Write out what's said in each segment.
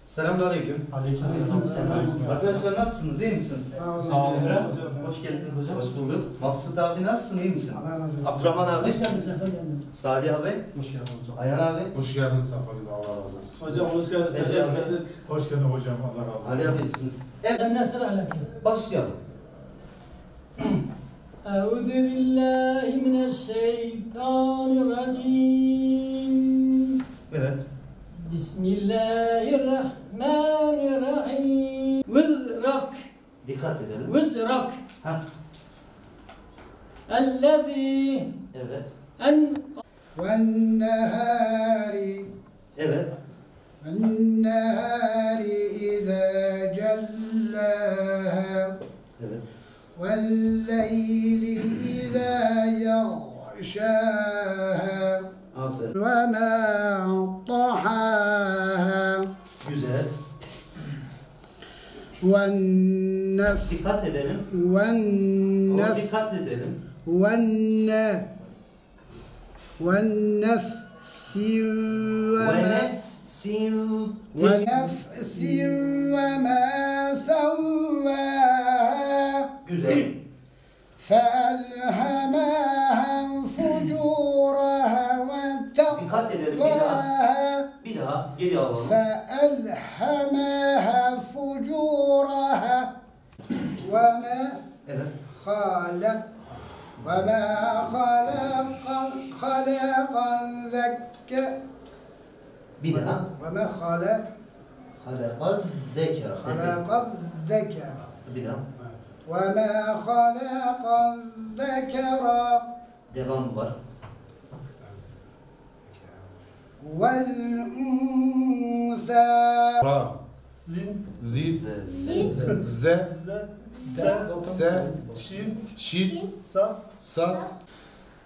Selamünaleyküm. Aleykümselam. Arkadaşlar nasılsınız? İyi misin? Sağ olun hocam. Hoş geldiniz hocam. Hoş bulduk. Maksut abi nasılsın? İyi misin? Abdurrahman abi. Hoş geldin, sefa geldin. Salih abi. Hoş geldin hocam. Ayhan abi. Hoş geldin Safari, Allah razı olsun. Hocam hoş geldiniz. Recep Teşekkür abi. ederim. Hoş geldin hocam, Allah razı olsun. Ali abi iyisiniz. Evet, Ben Nesr Alaki. başlayalım. Euzu billahi mineşşeytanirracim. Evet. Bismillahirrahmanirrahim. Vızrak. Dikkat edelim. Vızrak. Ha. Ellezî Evet. en والنهار Evet. والنهار إذا جلاها Evet. والليل إذا يغشاها Aferin. وما طحاها Güzel. والنفس Dikkat edelim. Ama والنفس dikkat edelim. والنفس Nefsin. ونفس وما سواها Güzel. فألهمها فجورها Dikkat edelim. Bir daha. وتقواها Bir daha. Geri alalım. فألهمها فجورها وما Evet. خلق الذكر Bir daha. وما خلق Halakad zekera. الذكر Bir daha. وما خلق الذكر Devam var. والأنثى Ra, Zin, Zid, Zil. Z, ze, Se, şin, Şid, sa, Sat.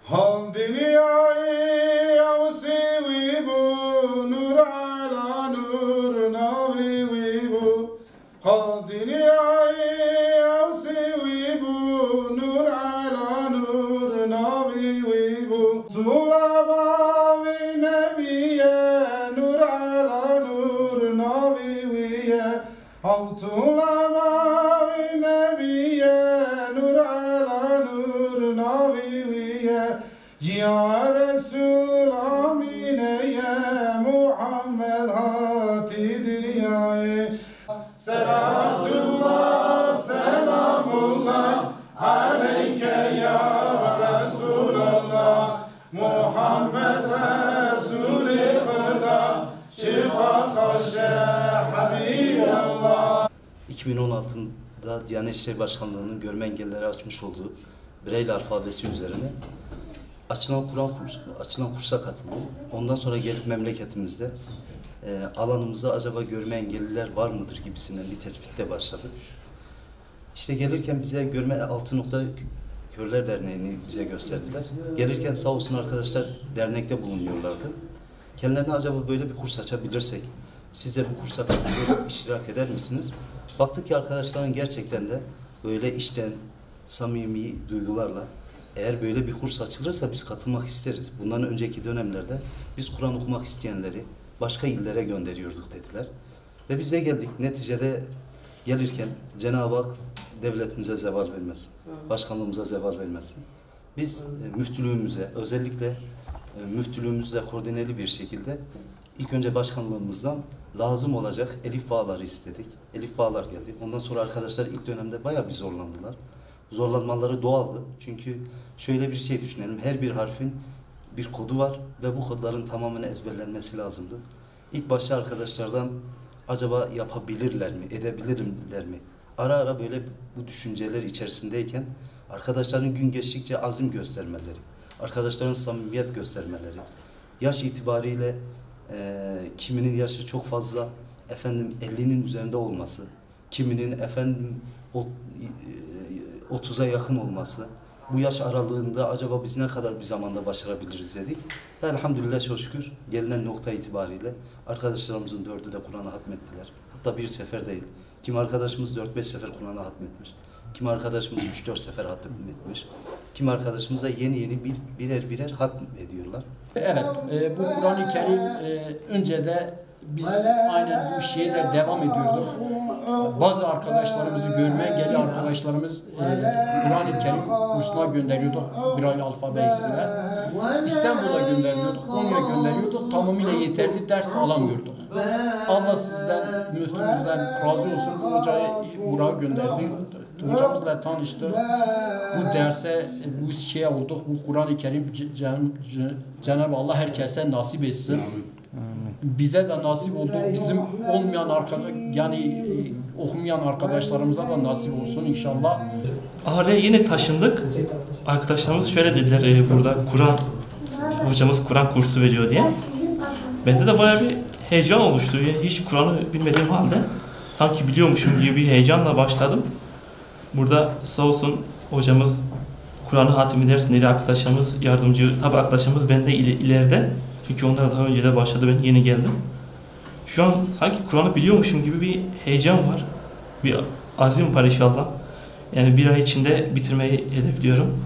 Ham dünyayı avsivi bu, nur ala nur navivi bu. Ham dünyayı avsivi bu, nur ala nur navivi bu. Tulaba ve nebiye, nur ala nur naviviye. Tulaba ve nebiye, nur ala nur naviviye. Cihan Resul Amineye, Muhammed hati dünyayı. Selatullah, selamullah aleyke ya Resulallah. Muhammed Resulü Hıda, şifakaşe Habiballah. 2016'da Diyanet İşleri Başkanlığı'nın görme engellileri açmış olduğu Braille alfabesi üzerine açılan kursa katıldım. Ondan sonra gelip memleketimizde alanımızda acaba görme engelliler var mıdır gibisinden bir tespitte başladık. İşte gelirken bize Görme Altı Nokta Körler Derneği'ni bize gösterdiler. Gelirken sağ olsun arkadaşlar dernekte bulunuyorlardı. Kendilerine acaba böyle bir kurs açabilirsek, siz de bu kursa katılır, iştirak eder misiniz? Baktık ki arkadaşların gerçekten de böyle içten, samimi duygularla eğer böyle bir kurs açılırsa biz katılmak isteriz. Bundan önceki dönemlerde biz Kur'an okumak isteyenleri başka illere gönderiyorduk dediler. Ve biz de geldik. Neticede gelirken Cenab-ı Hak devletimize zeval vermesin. Başkanlığımıza zeval vermesin. Biz müftülüğümüze, özellikle müftülüğümüzle koordineli bir şekilde ilk önce başkanlığımızdan lazım olacak elif bağları istedik. Elif bağlar geldi. Ondan sonra arkadaşlar ilk dönemde bayağı bir zorlandılar. Zorlanmaları doğaldı. Çünkü şöyle bir şey düşünelim. Her bir harfin bir kodu var ve bu kodların tamamını ezberlenmesi lazımdı. İlk başta arkadaşlardan acaba yapabilirler mi, edebilirler mi? Ara ara böyle bu düşünceler içerisindeyken arkadaşların gün geçtikçe azim göstermeleri, arkadaşların samimiyet göstermeleri, yaş itibariyle kiminin yaşı çok fazla, 50'nin üzerinde olması, kiminin 30'a yakın olması, bu yaş aralığında acaba biz ne kadar bir zamanda başarabiliriz dedik. Ve elhamdülillah çok şükür gelinen nokta itibariyle arkadaşlarımızın 4'ü de Kur'an'ı hatmettiler. Hatta bir sefer değil. Kim arkadaşımız 4-5 sefer Kur'an'ı hatmetmiş. Kim arkadaşımız 3-4 sefer hatmetmiş. Kim arkadaşımıza yeni birer hatm ediyorlar. Evet, bu Kur'an-ı Kerim önce de biz aynen bu şeye de devam ediyorduk. Bazı arkadaşlarımızı, görme engelli arkadaşlarımız Kur'an-ı Kerim kursuna gönderiyorduk. Braille alfabesiyle. İstanbul'a gönderiyorduk, Konya'ya gönderiyorduk. Tamamıyla yeterli ders alamıyorduk. Allah sizden, müftümüzden razı olsun. Bu hocayı buraya gönderdi. Hocamızla tanıştık. Bu derse, bu şeye olduk. Bu Kur'an-ı Kerim Cenab-ı Allah herkese nasip etsin. Bize de nasip oldu. Bizim olmayan yani okumayan arkadaşlarımıza da nasip olsun inşallah. Ahır'a yeni taşındık. Arkadaşlarımız şöyle dediler, burada hocamız Kur'an kursu veriyor diye. Bende de bayağı bir heyecan oluştu. Yani hiç Kur'an'ı bilmediğim halde sanki biliyormuşum gibi bir heyecanla başladım. Burada sağ olsun hocamız Kur'an'ı hatim edersin dedi, arkadaşlarımız yardımcı. Tabi arkadaşlarımız bende ileride. Çünkü onlar daha önce de başladı, ben yeni geldim. Şu an sanki Kur'an'ı biliyormuşum gibi bir heyecan var. Bir azim var inşallah. Yani bir ay içinde bitirmeyi hedefliyorum.